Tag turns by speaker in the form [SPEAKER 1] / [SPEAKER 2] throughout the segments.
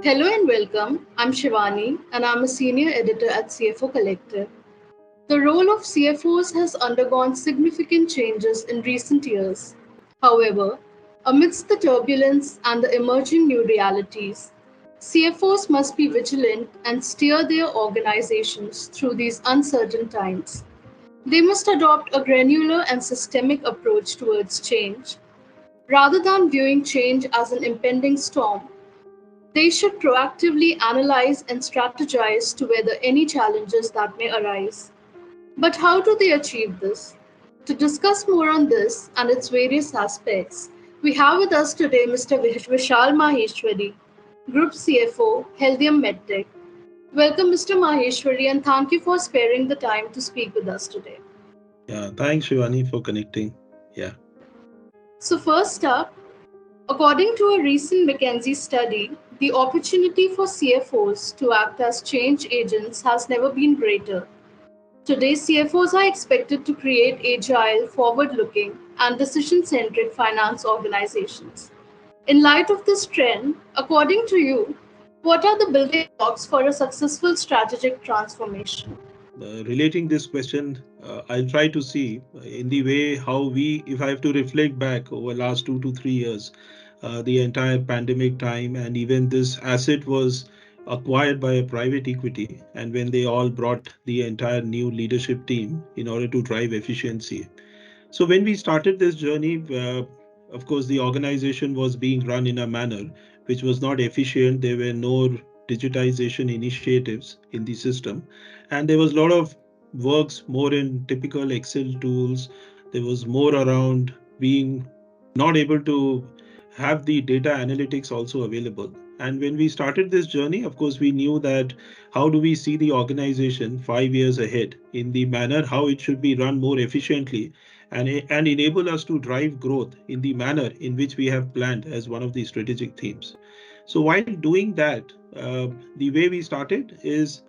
[SPEAKER 1] Hello and welcome. I'm Shivani and I'm a senior editor at CFO Collective. The role of CFOs has undergone significant changes in recent years. However, amidst the turbulence and the emerging new realities, CFOs must be vigilant and steer their organizations through these uncertain times. They must adopt a granular and systemic approach towards change. Rather than viewing change as an impending storm, they should proactively analyze and strategize to weather any challenges that may arise. But how do they achieve this? To discuss more on this and its various aspects, we have with us today Mr. Vishal Maheshwari, Group CFO, Healthium MedTech. Welcome, Mr. Maheshwari, and thank you for sparing the time to speak with us today.
[SPEAKER 2] Yeah, thanks, Shivani, for connecting. Yeah.
[SPEAKER 1] So, first up, according to a recent McKinsey study, the opportunity for CFOs to act as change agents has never been greater. Today, CFOs are expected to create agile, forward looking, and decision centric finance organizations. In light of this trend, according to you, what are the building blocks for a successful strategic transformation?
[SPEAKER 2] Relating this question, I'll try to see in the way how we, if I have to reflect back over last 2 to 3 years, the entire pandemic time, and even this asset was acquired by a private equity, and when they all brought the entire new leadership team in order to drive efficiency. So when we started this journey, of course, the organization was being run in a manner which was not efficient. There were no digitization initiatives in the system, and there was a lot of works more in typical Excel tools. There was more around being not able to have the data analytics also available. And when we started this journey, of course, we knew that how do we see the organization 5 years ahead in the manner how it should be run more efficiently and enable us to drive growth in the manner in which we have planned as one of the strategic themes. So while doing that, the way we started is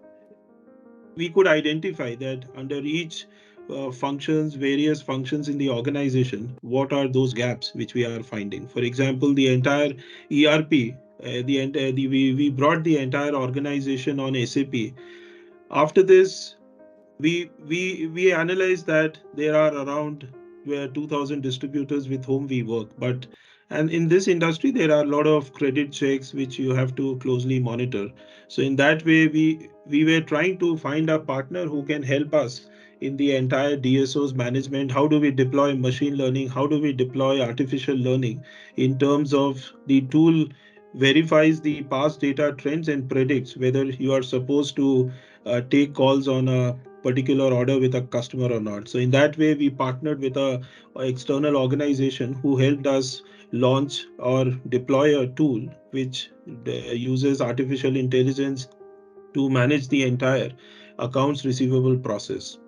[SPEAKER 2] we could identify that under each functions, various functions in the organization, what are those gaps which we are finding. For example, the entire ERP, we brought the entire organization on SAP. After this, we analyze that there are around 2000 distributors with whom we work, but and in this industry there are a lot of credit checks which you have to closely monitor. So in that way we were trying to find a partner who can help us in the entire DSOs management. How do we deploy machine learning? How do we deploy artificial learning in terms of the tool verifies the past data trends and predicts whether you are supposed to take calls on a particular order with a customer or not. So in that way, we partnered with a external organization who helped us launch or deploy a tool which uses artificial intelligence to manage the entire accounts receivable process.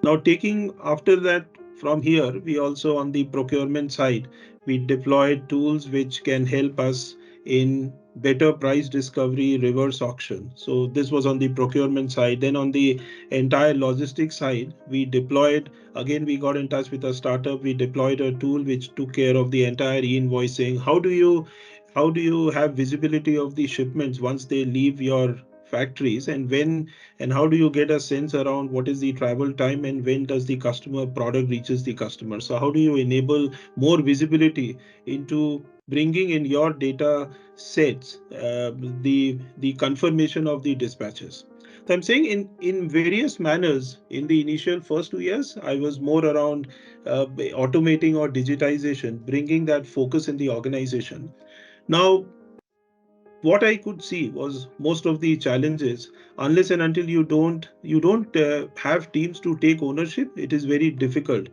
[SPEAKER 2] Now, taking after that from here, we also on the procurement side, we deployed tools which can help us in better price discovery, reverse auction. So this was on the procurement side. Then on the entire logistics side, we deployed, again, we got in touch with a startup. We deployed a tool which took care of the entire e-invoicing. How do you have visibility of the shipments once they leave your factories, and when and how do you get a sense around what is the travel time and when does the customer product reaches the customer? So how do you enable more visibility into bringing in your data sets the confirmation of the dispatches? So I'm saying in various manners in the initial first 2 years, I was more around automating or digitization, bringing that focus in the organization. Now, what I could see was most of the challenges, unless and until you don't have teams to take ownership, it is very difficult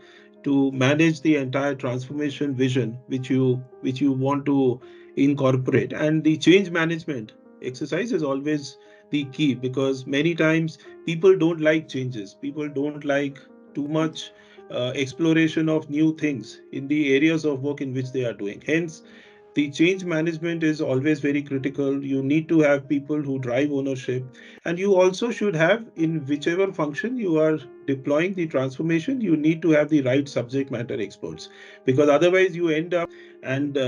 [SPEAKER 2] to manage the entire transformation vision which you want to incorporate. And the change management exercise is always the key, because many times people don't like changes. People don't like too much exploration of new things in the areas of work in which they are doing. Hence, the change management is always very critical. You need to have people who drive ownership, and you also should have, in whichever function you are deploying the transformation, you need to have the right subject matter experts, because otherwise you end up and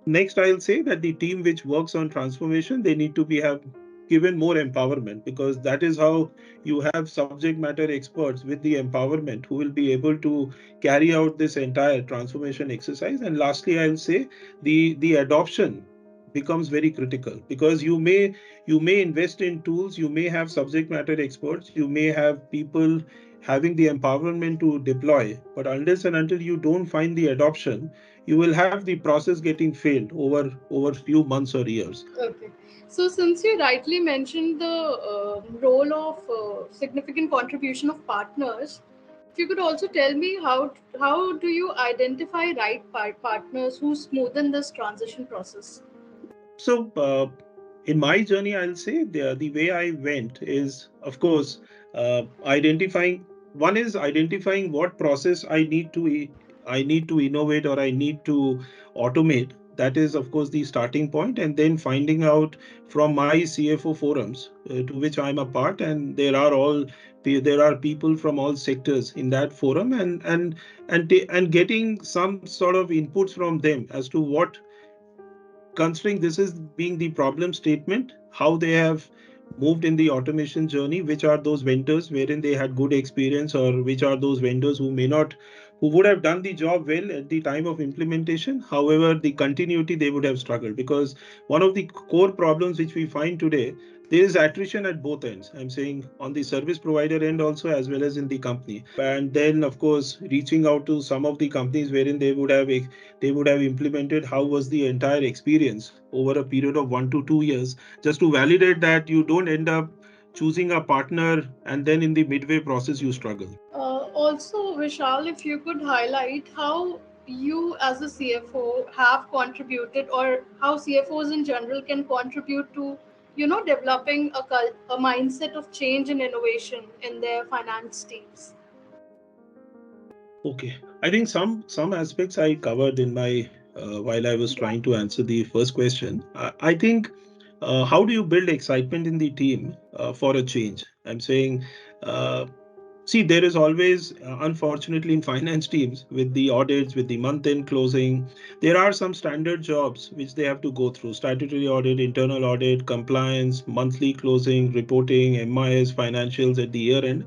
[SPEAKER 2] Next, I'll say that the team which works on transformation, they need to be have given more empowerment, because that is how you have subject matter experts with the empowerment who will be able to carry out this entire transformation exercise. And lastly, I'll say the adoption becomes very critical, because you may invest in tools, you may have subject matter experts, you may have people having the empowerment to deploy, but unless and until you don't find the adoption, you will have the process getting failed over few months or years.
[SPEAKER 1] Okay. So, since you rightly mentioned the role of significant contribution of partners, if you could also tell me how do you identify right partners who smoothen this transition process?
[SPEAKER 2] So, in my journey, I'll say the way I went is, of course, identifying. One is identifying what process I need to innovate or I need to automate. That is, of course, the starting point, and then finding out from my CFO forums to which I'm a part, and there are people from all sectors in that forum, and getting some sort of inputs from them as to what, considering this is being the problem statement, how they have moved in the automation journey, which are those vendors wherein they had good experience, or which are those vendors who may not, who would have done the job well at the time of implementation. However, the continuity they would have struggled, because one of the core problems which we find today, there is attrition at both ends. I'm saying on the service provider end also, as well as in the company. And then, of course, reaching out to some of the companies wherein they would have implemented, how was the entire experience over a period of 1 to 2 years, just to validate that you don't end up choosing a partner and then in the midway process you struggle.
[SPEAKER 1] Also, Vishal, if you could highlight how you as a CFO have contributed, or how CFOs in general can contribute to, developing a mindset of change and innovation in their finance teams.
[SPEAKER 2] Okay, I think some aspects I covered in my while I was
[SPEAKER 1] Yeah.
[SPEAKER 2] trying to answer the first question. I think, how do you build excitement in the team for a change? I'm saying, uh, see, there is always, unfortunately, in finance teams, with the audits, with the month end closing, there are some standard jobs which they have to go through: statutory audit, internal audit, compliance, monthly closing, reporting, MIS, financials at the year end.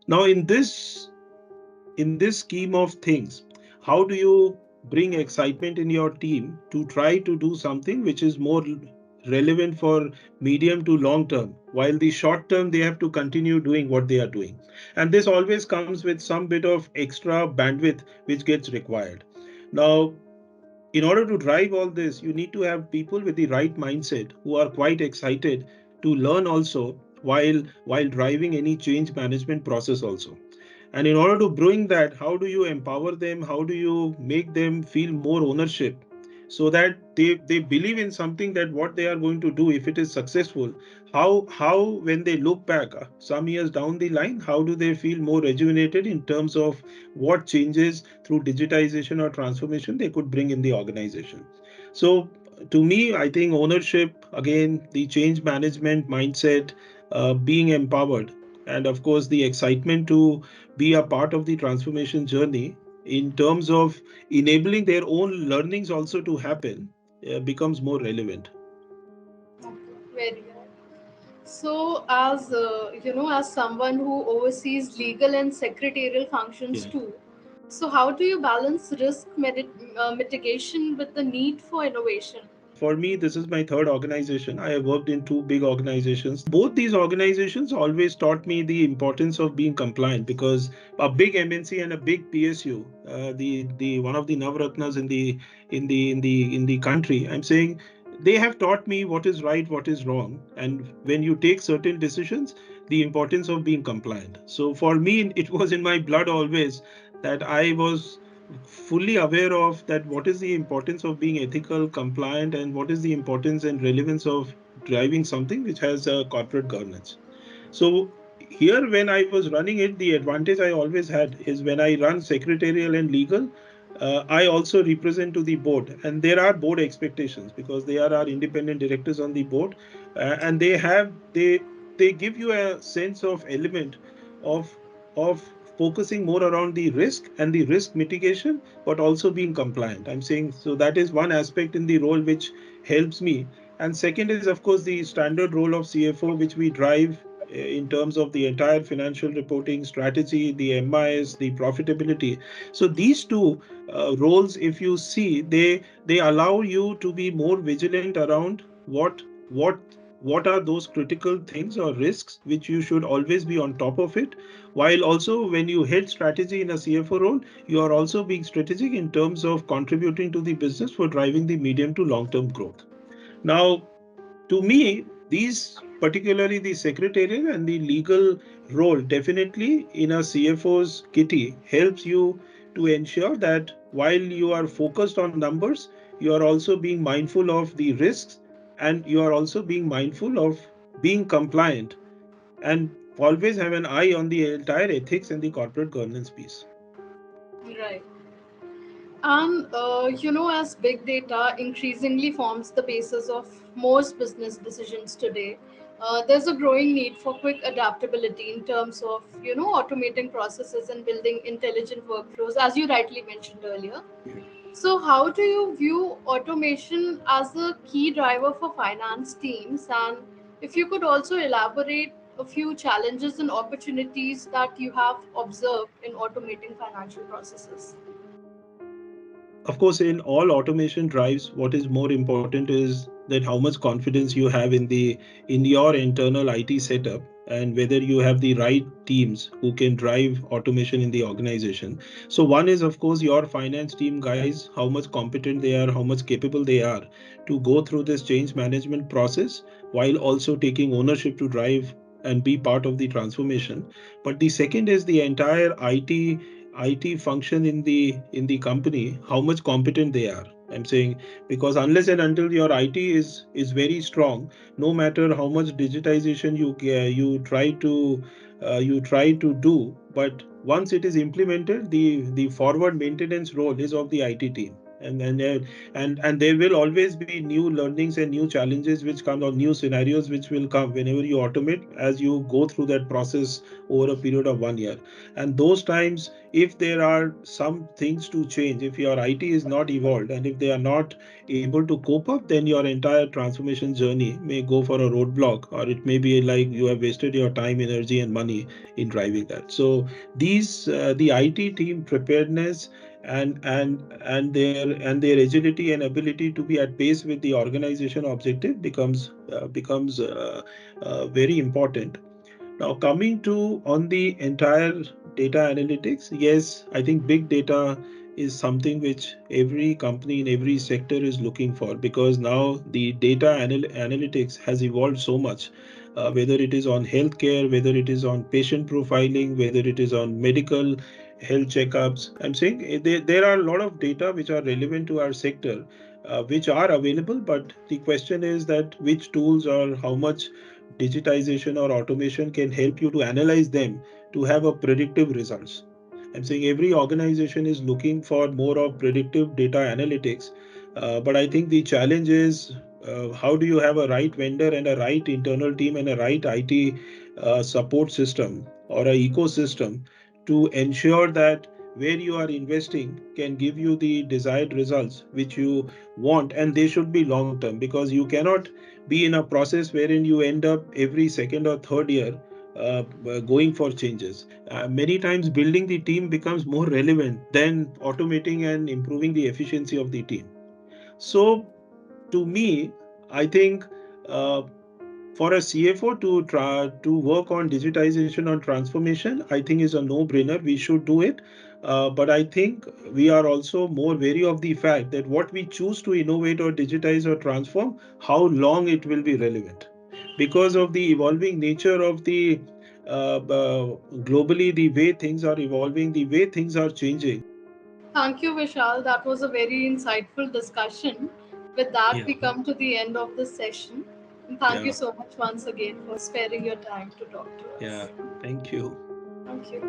[SPEAKER 2] Now, in this scheme of things, how do you bring excitement in your team to try to do something which is more relevant for medium to long term, while the short term they have to continue doing what they are doing? And this always comes with some bit of extra bandwidth which gets required. Now, in order to drive all this, you need to have people with the right mindset who are quite excited to learn also, while driving any change management process also. And in order to bring that, how do you empower them? How do you make them feel more ownership, so that they believe in something, that what they are going to do, if it is successful, how when they look back some years down the line, how do they feel more rejuvenated in terms of what changes through digitization or transformation they could bring in the organization? So, to me, I think ownership, again, the change management mindset, being empowered, and of course the excitement to be a part of the transformation journey in terms of enabling their own learnings also to happen, becomes more relevant.
[SPEAKER 1] Okay, very right. So, as as someone who oversees legal and secretarial functions
[SPEAKER 2] Yeah.
[SPEAKER 1] too, so how do you balance risk mitigation with the need for innovation?
[SPEAKER 2] For me, this is my third organization. I have worked in two big organizations. Both these organizations always taught me the importance of being compliant, because a big MNC and a big PSU, the one of the Navratnas in the country, I'm saying, they have taught me what is right, what is wrong, and when you take certain decisions, the importance of being compliant. So for me, it was in my blood always, that I was fully aware of that, what is the importance of being ethical, compliant, and what is the importance and relevance of driving something which has a corporate governance. So here, when I was running it, the advantage I always had is, when I run secretarial and legal, I also represent to the board, and there are board expectations, because they are our independent directors on the board, and they give you a sense of element of of focusing more around the risk and the risk mitigation, but also being compliant. I'm saying so that is one aspect in the role which helps me. And second is, of course, the standard role of CFO, which we drive in terms of the entire financial reporting strategy, the MIS, the profitability. So these two roles, if you see, they allow you to be more vigilant around what what are those critical things or risks which you should always be on top of it, while also when you head strategy in a CFO role, you are also being strategic in terms of contributing to the business for driving the medium to long term growth. Now, to me, these particularly the secretarial and the legal role definitely in a CFO's kitty helps you to ensure that while you are focused on numbers, you are also being mindful of the risks, and you are also being mindful of being compliant, and always have an eye on the entire ethics and the corporate governance piece.
[SPEAKER 1] Right. And as big data increasingly forms the basis of most business decisions today, there's a growing need for quick adaptability in terms of automating processes and building intelligent workflows, as you rightly mentioned earlier. So, how do you view automation as a key driver for finance teams? And if you could also elaborate a few challenges and opportunities that you have observed in automating financial processes.
[SPEAKER 2] Of course, in all automation drives, what is more important is that how much confidence you have in your internal IT setup, and whether you have the right teams who can drive automation in the organization. So one is, of course, your finance team guys, how much competent they are, how much capable they are to go through this change management process while also taking ownership to drive and be part of the transformation. But the second is the entire IT function in the company, how much competent they are. I'm saying, because unless and until your IT is very strong, no matter how much digitization you try to do, but once it is implemented, the forward maintenance role is of the IT team. And there will always be new learnings and new challenges which come, or new scenarios which will come whenever you automate, as you go through that process over a period of 1 year. And those times, if there are some things to change, if your IT is not evolved and if they are not able to cope up, then your entire transformation journey may go for a roadblock, or it may be like you have wasted your time, energy, and money in driving that. So these the IT team preparedness and their agility and ability to be at pace with the organization objective becomes very important. Now, coming to on the entire data analytics, yes, I think big data is something which every company in every sector is looking for, because now the analytics has evolved so much. Whether it is on healthcare, whether it is on patient profiling, whether it is on medical health checkups, I'm saying there are a lot of data which are relevant to our sector, which are available. But the question is that which tools or how much digitization or automation can help you to analyze them to have a predictive results. I'm saying every organization is looking for more of predictive data analytics, but I think the challenge is how do you have a right vendor and a right internal team and a right IT support system or a ecosystem to ensure that where you are investing can give you the desired results which you want, and they should be long term, because you cannot be in a process wherein you end up every second or third year going for changes. Many times building the team becomes more relevant than automating and improving the efficiency of the team. So to me, I think uh, for a CFO to try to work on digitization or transformation, I think is a no-brainer. We should do it. But I think we are also more wary of the fact that what we choose to innovate or digitize or transform, how long it will be relevant, because of the evolving nature of the globally, the way things are evolving, the way things are changing.
[SPEAKER 1] Thank you, Vishal. That was a very insightful discussion. With that,
[SPEAKER 2] Yeah,
[SPEAKER 1] we come to the end of this session. And thank you
[SPEAKER 2] yeah,
[SPEAKER 1] so much once again for sparing your time to talk to
[SPEAKER 2] yeah.
[SPEAKER 1] us.
[SPEAKER 2] Thank you.
[SPEAKER 1] Thank you.